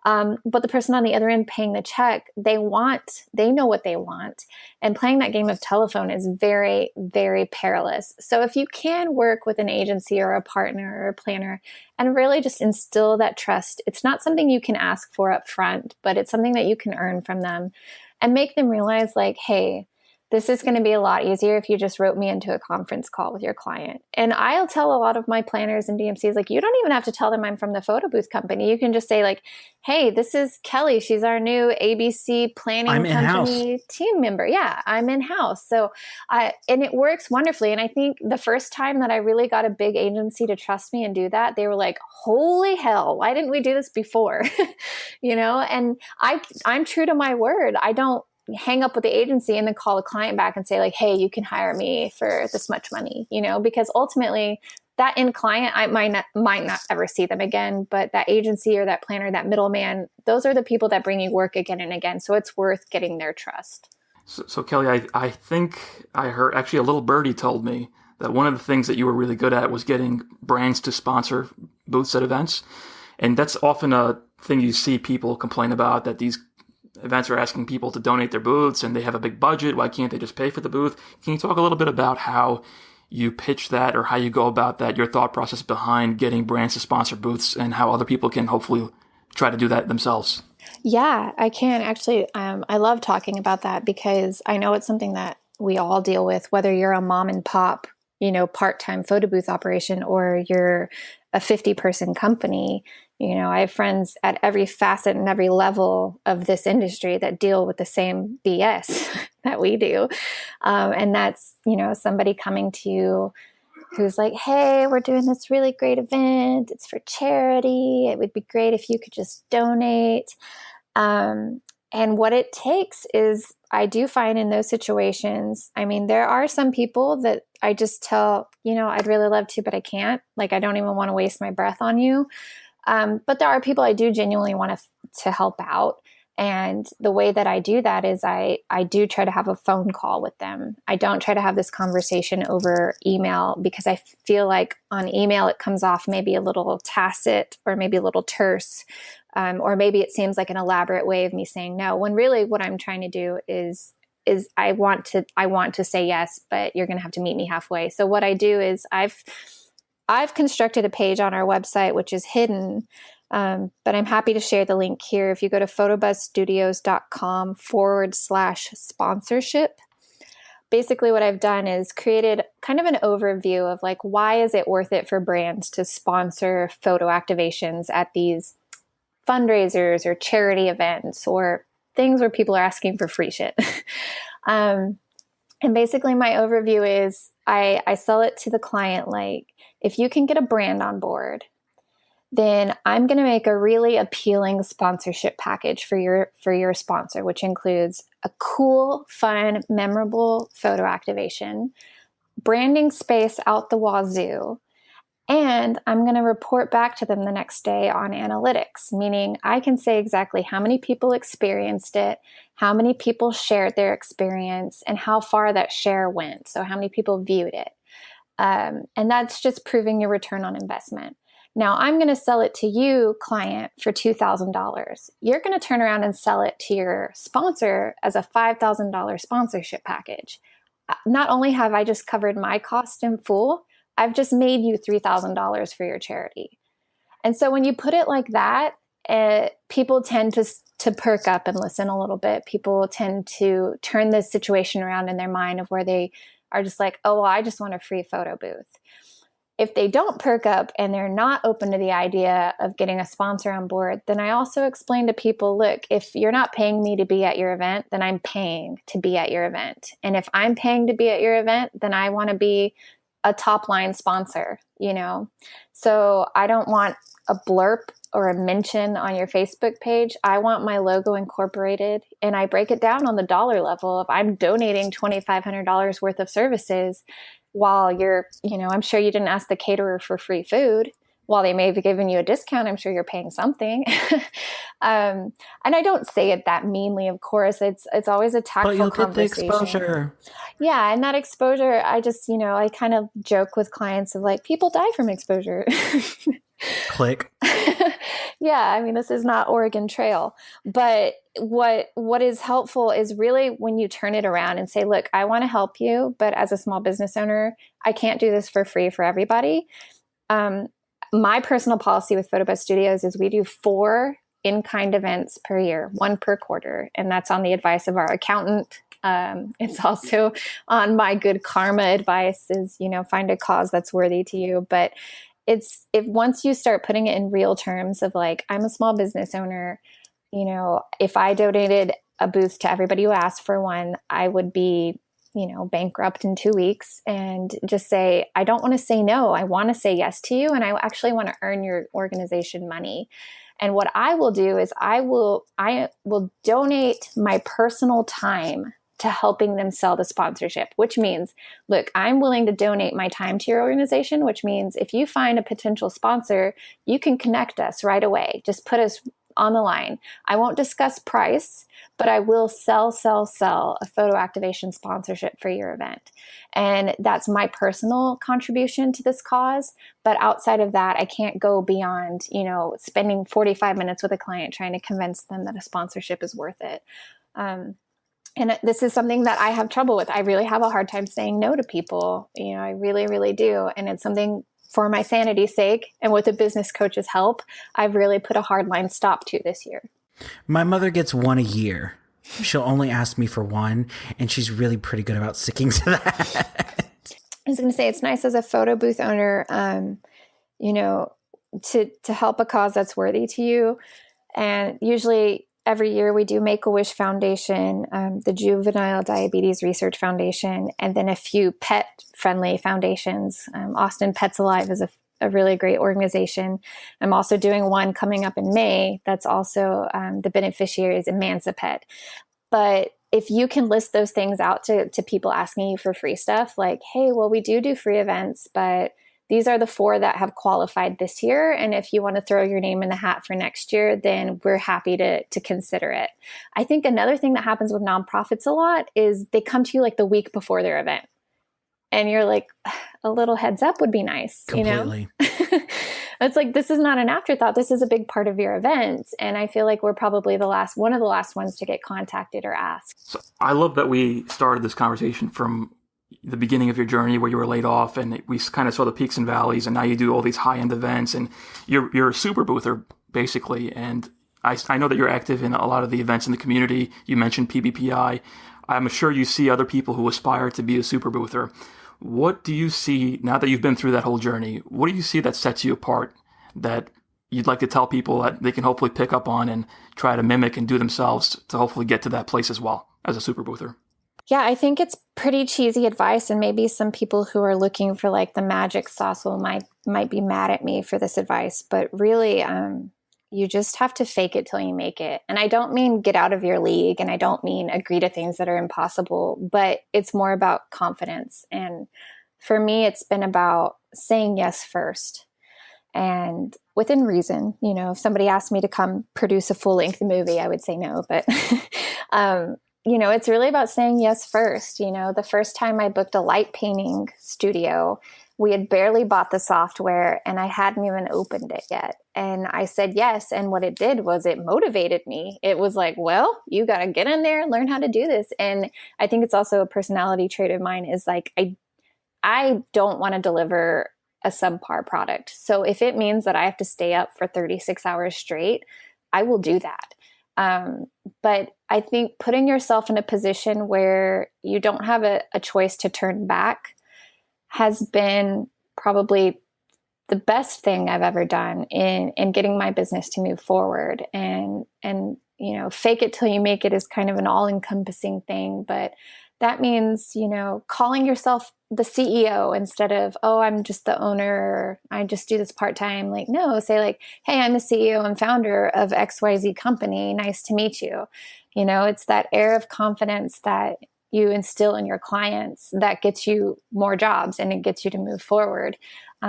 Speaker 3: But the person on the other end paying the check, they know what they want. And playing that game of telephone is very, very perilous. So if you can work with an agency or a partner or a planner and really just instill that trust, it's not something you can ask for up front, but it's something that you can earn from them, and make them realize, like, hey, this is going to be a lot easier if you just wrote me into a conference call with your client. And I'll tell a lot of my planners and DMCs, like, you don't even have to tell them I'm from the photo booth company. You can just say, like, hey, this is Kelly. She's our new ABC planning company team member. Yeah, I'm in-house. So and it works wonderfully. And I think the first time that I really got a big agency to trust me and do that, they were like, holy hell, why didn't we do this before? You know, and I'm true to my word. I don't hang up with the agency and then call the client back and say, like, hey, you can hire me for this much money, you know, because ultimately that end client, I might not ever see them again, but that agency or that planner, that middleman, those are the people that bring you work again and again. So it's worth getting their trust.
Speaker 2: So Kelly, I think I heard, actually, a little birdie told me that one of the things that you were really good at was getting brands to sponsor booths at events. And that's often a thing you see people complain about, that these events are asking people to donate their booths and they have a big budget. Why can't they just pay for the booth? Can you talk a little bit about how you pitch that, or how you go about that, your thought process behind getting brands to sponsor booths, and how other people can hopefully try to do that themselves?
Speaker 3: Yeah, I can actually. I love talking about that because I know it's something that we all deal with, whether you're a mom and pop, you know, part-time photo booth operation, or you're a 50-person company. You know, I have friends at every facet and every level of this industry that deal with the same BS that we do. And that's, you know, somebody coming to you who's like, hey, we're doing this really great event. It's for charity. It would be great if you could just donate. And what it takes is, I do find in those situations, I mean, there are some people that I just tell, you know, I'd really love to, but I can't. Like, I don't even want to waste my breath on you. But there are people I do genuinely want to help out. And the way that I do that is I do try to have a phone call with them. I don't try to have this conversation over email, because I feel like on email it comes off maybe a little tacit, or maybe a little terse, or maybe it seems like an elaborate way of me saying no, when really what I'm trying to do is I want to say yes, but you're going to have to meet me halfway. So what I do is I've constructed a page on our website, which is hidden, but I'm happy to share the link here. If you go to photobuzzstudios.com/sponsorship, basically what I've done is created kind of an overview of, like, why is it worth it for brands to sponsor photo activations at these fundraisers or charity events or things where people are asking for free shit. And basically my overview is I sell it to the client, like, if you can get a brand on board, then I'm going to make a really appealing sponsorship package for your sponsor, which includes a cool, fun, memorable photo activation, branding space out the wazoo, And I'm going to report back to them the next day on analytics, meaning I can say exactly how many people experienced it, how many people shared their experience, and how far that share went. So how many people viewed it. And that's just proving your return on investment. Now I'm going to sell it to you, client, for $2,000. You're going to turn around and sell it to your sponsor as a $5,000 sponsorship package. Not only have I just covered my cost in full, I've just made you $3,000 for your charity. And so when you put it like that, people tend to perk up and listen a little bit. People tend to turn this situation around in their mind of where they are just like, oh, well, I just want a free photo booth. If they don't perk up and they're not open to the idea of getting a sponsor on board, then I also explain to people, look, if you're not paying me to be at your event, then I'm paying to be at your event. And if I'm paying to be at your event, then I want to be a top line sponsor, you know? So I don't want a blurb or a mention on your Facebook page. I want my logo incorporated, and I break it down on the dollar level. If I'm donating $2,500 worth of services, while you're, you know, I'm sure you didn't ask the caterer for free food. While they may have given you a discount, I'm sure you're paying something. And I don't say it that meanly, of course. It's always a tactful conversation.
Speaker 1: But you'll get the exposure.
Speaker 3: Yeah, and that exposure, I just, you know, I kind of joke with clients of like, people die from exposure.
Speaker 1: Click.
Speaker 3: Yeah, I mean, this is not Oregon Trail, but what is helpful is really when you turn it around and say, look, I want to help you, but as a small business owner, I can't do this for free for everybody. My personal policy with PhotoBuzz Studios is we do 4 in-kind events per year, 1 per quarter, and that's on the advice of our accountant. It's also on my good karma advice is, you know, find a cause that's worthy to you. But if once you start putting it in real terms of like, I'm a small business owner, you know, if I donated a booth to everybody who asked for one, I would be, you know, bankrupt in 2 weeks, and just say, I don't want to say no. I want to say yes to you. And I actually want to earn your organization money. And what I will do is I will donate my personal time to helping them sell the sponsorship, which means, look, I'm willing to donate my time to your organization, which means if you find a potential sponsor, you can connect us right away. Just put us on the line. I won't discuss price, but I will sell a photo activation sponsorship for your event. And that's my personal contribution to this cause. But outside of that, I can't go beyond, you know, spending 45 minutes with a client trying to convince them that a sponsorship is worth it. And this is something that I have trouble with. I really have a hard time saying no to people. You know, I really, really do. And it's something, for my sanity's sake and with a business coach's help, I've really put a hard line stop to this year.
Speaker 1: My mother gets 1 a year. She'll only ask me for 1, and she's really pretty good about sticking to that.
Speaker 3: I was going to say, it's nice as a photo booth owner, you know, to help a cause that's worthy to you. And usually every year we do Make-A-Wish Foundation, the Juvenile Diabetes Research Foundation, and then a few pet-friendly foundations. Austin Pets Alive is a really great organization. I'm also doing one coming up in May that's also the beneficiary is Emancipet. But if you can list those things out to people asking you for free stuff, like, hey, well, we do free events, but these are the 4 that have qualified this year. And if you want to throw your name in the hat for next year, then we're happy to consider it. I think another thing that happens with nonprofits a lot is they come to you like the week before their event. And you're like, a little heads up would be nice.
Speaker 1: Completely.
Speaker 3: You know? It's like, this is not an afterthought. This is a big part of your event. And I feel like we're probably one of the last ones to get contacted or asked.
Speaker 2: So I love that we started this conversation from the beginning of your journey where you were laid off, and we kind of saw the peaks and valleys, and now you do all these high-end events, and you're a super boother basically. And I know that you're active in a lot of the events in the community. You mentioned PBPI. I'm sure you see other people who aspire to be a super boother. What do you see now that you've been through that whole journey? What do you see that sets you apart that you'd like to tell people that they can hopefully pick up on and try to mimic and do themselves to hopefully get to that place as well as a super boother?
Speaker 3: Yeah, I think it's pretty cheesy advice, and maybe some people who are looking for like the magic sauce might be mad at me for this advice, but really, you just have to fake it till you make it. And I don't mean get out of your league, and I don't mean agree to things that are impossible, but it's more about confidence and For me, it's been about saying yes first and within reason. You know, if somebody asked me to come produce a full length movie, I would say no. But, you know, it's really about saying yes first. You know, the first time I booked a light painting studio, we had barely bought the software and I hadn't even opened it yet. And I said yes. And what it did was it motivated me. It was like, well, you got to get in there and learn how to do this. And I think it's also a personality trait of mine is like, I don't want to deliver a subpar product. So if it means that I have to stay up for 36 hours straight, I will do that. But I think putting yourself in a position where you don't have a choice to turn back has been probably the best thing I've ever done in getting my business to move forward. And, you know, fake it till you make it is kind of an all encompassing thing, but that means, you know, calling yourself the CEO instead of, oh, I'm just the owner. I just do this part-time. Like, no, say like, hey, I'm the CEO and founder of XYZ company. Nice to meet you. You know, it's that air of confidence that you instill in your clients that gets you more jobs and it gets you to move forward. You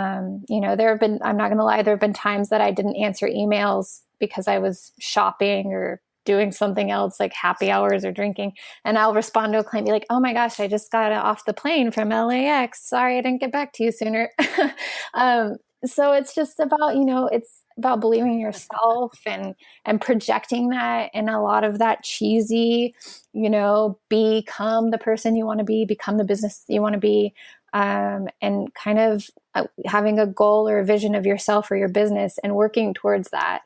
Speaker 3: know, I'm not going to lie, there have been times that I didn't answer emails because I was shopping or doing something else like happy hours or drinking. And I'll respond to a client, be like, oh my gosh, I just got off the plane from LAX. Sorry, I didn't get back to you sooner. So it's just about, you know, it's about believing in yourself and projecting that, and a lot of that cheesy, you know, become the person you want to be, become the business you want to be, and kind of having a goal or a vision of yourself or your business and working towards that.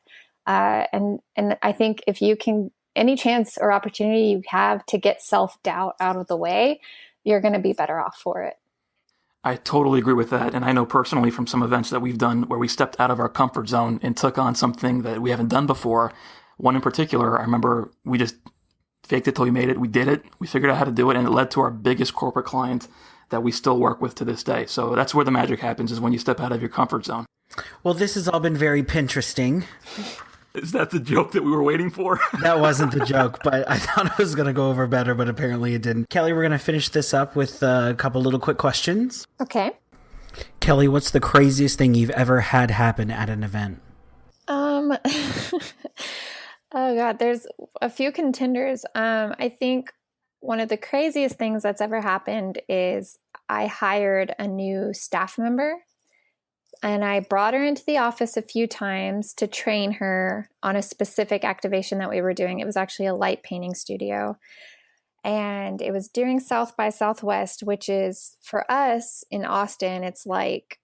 Speaker 3: And I think if you can, any chance or opportunity you have to get self-doubt out of the way, you're going to be better off for it.
Speaker 2: I totally agree with that. And I know personally from some events that we've done where we stepped out of our comfort zone and took on something that we haven't done before. One in particular, I remember we just faked it till we made it. We did it. We figured out how to do it. And it led to our biggest corporate client that we still work with to this day. So that's where the magic happens, is when you step out of your comfort zone.
Speaker 1: Well, this has all been very Pinteresting.
Speaker 2: Is that the joke that we were waiting for?
Speaker 1: That wasn't the joke, but I thought it was going to go over better, but apparently it didn't. Kelly, we're going to finish this up with a couple little quick questions.
Speaker 3: Okay.
Speaker 1: Kelly, what's the craziest thing you've ever had happen at an event?
Speaker 3: Oh God, there's a few contenders. I think one of the craziest things that's ever happened is I hired a new staff member. And I brought her into the office a few times to train her on a specific activation that we were doing. It was actually a light painting studio. And it was during South by Southwest, which is, for us in Austin, it's like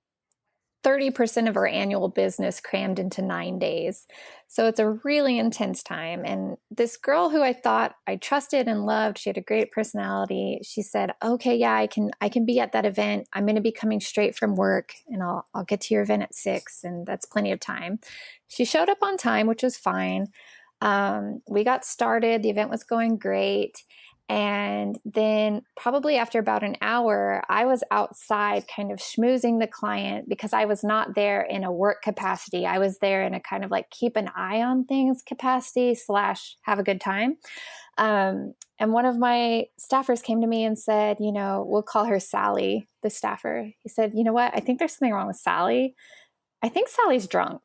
Speaker 3: 30% of our annual business crammed into 9 days. So it's a really intense time. And this girl who I thought I trusted and loved, she had a great personality. She said, okay, yeah, I can be at that event. I'm going to be coming straight from work and I'll get to your event at 6. And that's plenty of time. She showed up on time, which was fine. We got started. The event was going great. And then probably after about an hour, I was outside kind of schmoozing the client because I was not there in a work capacity. I was there in a kind of like keep an eye on things capacity / have a good time. And one of my staffers came to me and said, you know, we'll call her Sally, the staffer. He said, you know what? I think there's something wrong with Sally. I think Sally's drunk.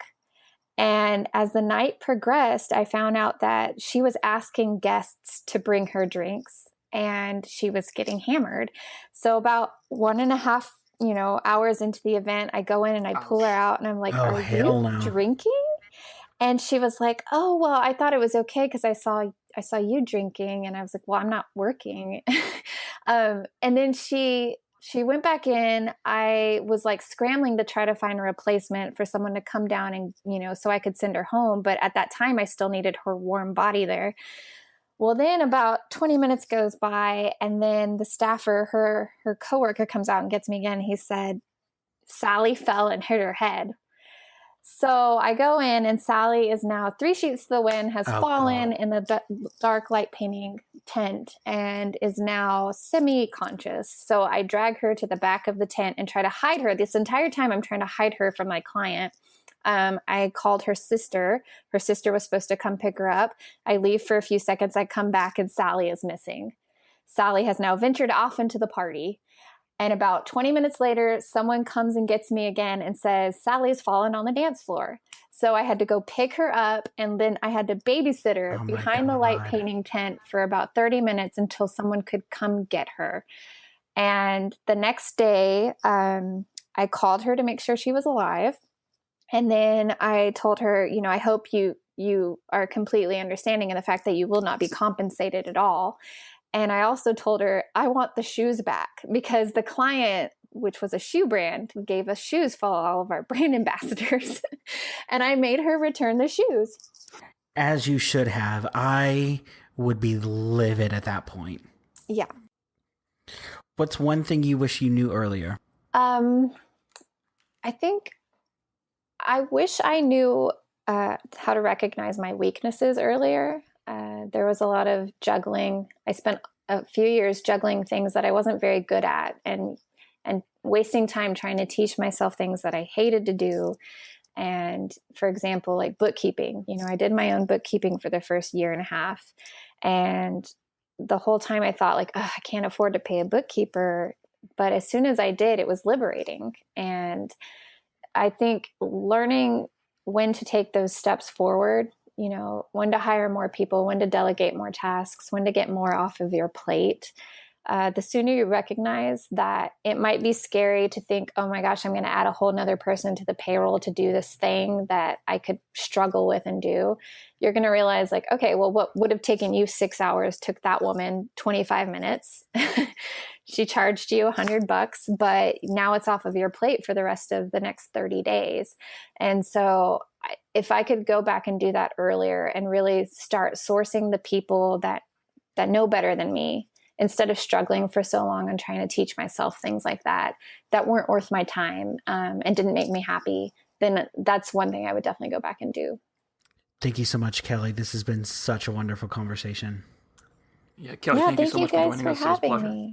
Speaker 3: And as the night progressed, I found out that she was asking guests to bring her drinks and she was getting hammered. So about 1.5, hours into the event, I go in and I pull her out and I'm like, are you drinking? And she was like, oh, well, I thought it was okay because I saw you drinking. And I was like, well, I'm not working. And then she went back in. I was like scrambling to try to find a replacement for someone to come down and, so I could send her home. But at that time, I still needed her warm body there. Well, then about 20 minutes goes by and then the staffer, her coworker comes out and gets me again. He said, Sally fell and hit her head. So I go in and Sally is now 3 sheets to the wind, has fallen in the dark light painting tent and is now semi-conscious. So I drag her to the back of the tent and try to hide her. This entire time I'm trying to hide her from my client. I called her sister. Her sister was supposed to come pick her up. I leave for a few seconds. I come back and Sally is missing. Sally has now ventured off into the party. And about 20 minutes later, someone comes and gets me again and says, Sally's fallen on the dance floor. So I had to go pick her up, and then I had to babysit her behind the light painting tent for about 30 minutes until someone could come get her. And the next day, I called her to make sure she was alive. And then I told her, you know, I hope you are completely understanding of the fact that you will not be compensated at all. And I also told her, I want the shoes back, because the client, which was a shoe brand, gave us shoes for all of our brand ambassadors. And I made her return the shoes.
Speaker 1: As you should have. I would be livid at that point.
Speaker 3: Yeah.
Speaker 1: What's one thing you wish you knew earlier?
Speaker 3: I think I wish I knew how to recognize my weaknesses earlier. There was a lot of juggling. I spent a few years juggling things that I wasn't very good at, and wasting time trying to teach myself things that I hated to do. And for example, like bookkeeping, you know, I did my own bookkeeping for the first year and a half. And the whole time I thought like, I can't afford to pay a bookkeeper. But as soon as I did, it was liberating. And I think learning when to take those steps forward, you know, when to hire more people, when to delegate more tasks, when to get more off of your plate. The sooner you recognize that it might be scary to think, oh my gosh, I'm going to add a whole nother person to the payroll to do this thing that I could struggle with and do, you're going to realize like, okay, well, what would have taken you 6 hours took that woman 25 minutes. She charged you $100, but now it's off of your plate for the rest of the next 30 days. And so if I could go back and do that earlier and really start sourcing the people that know better than me, instead of struggling for so long and trying to teach myself things like that weren't worth my time and didn't make me happy, then that's one thing I would definitely go back and do.
Speaker 1: Thank you so much, Kelly. This has been such a wonderful conversation.
Speaker 2: Yeah, Kelly, thank you so much for joining us. It was a pleasure.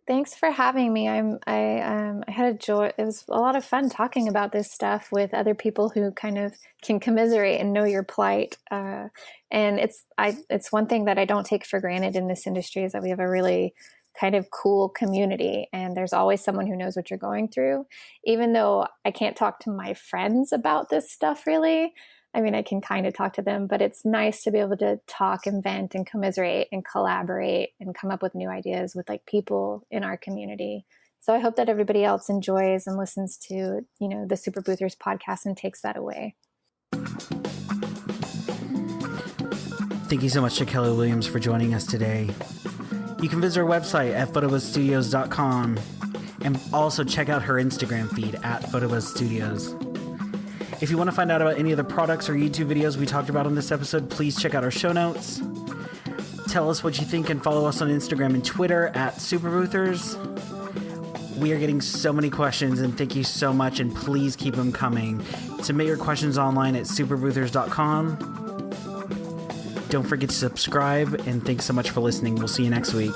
Speaker 3: Thanks for having me. I had a joy. It was a lot of fun talking about this stuff with other people who kind of can commiserate and know your plight. And it's one thing that I don't take for granted in this industry is that we have a really kind of cool community, and there's always someone who knows what you're going through. Even though I can't talk to my friends about this stuff really, I mean, I can kind of talk to them, but it's nice to be able to talk and vent and commiserate and collaborate and come up with new ideas with like people in our community. So I hope that everybody else enjoys and listens to, you know, the Super Boothers podcast and takes that away.
Speaker 1: Thank you so much to Kelly Williams for joining us today. You can visit our website at photobuzzstudios.com and also check out her Instagram feed at photobuzzstudios. If you want to find out about any of the products or YouTube videos we talked about on this episode, please check out our show notes. Tell us what you think and follow us on Instagram and Twitter at SuperBoothers. We are getting so many questions, and thank you so much, and please keep them coming. Submit your questions online at superboothers.com. Don't forget to subscribe, and thanks so much for listening. We'll see you next week.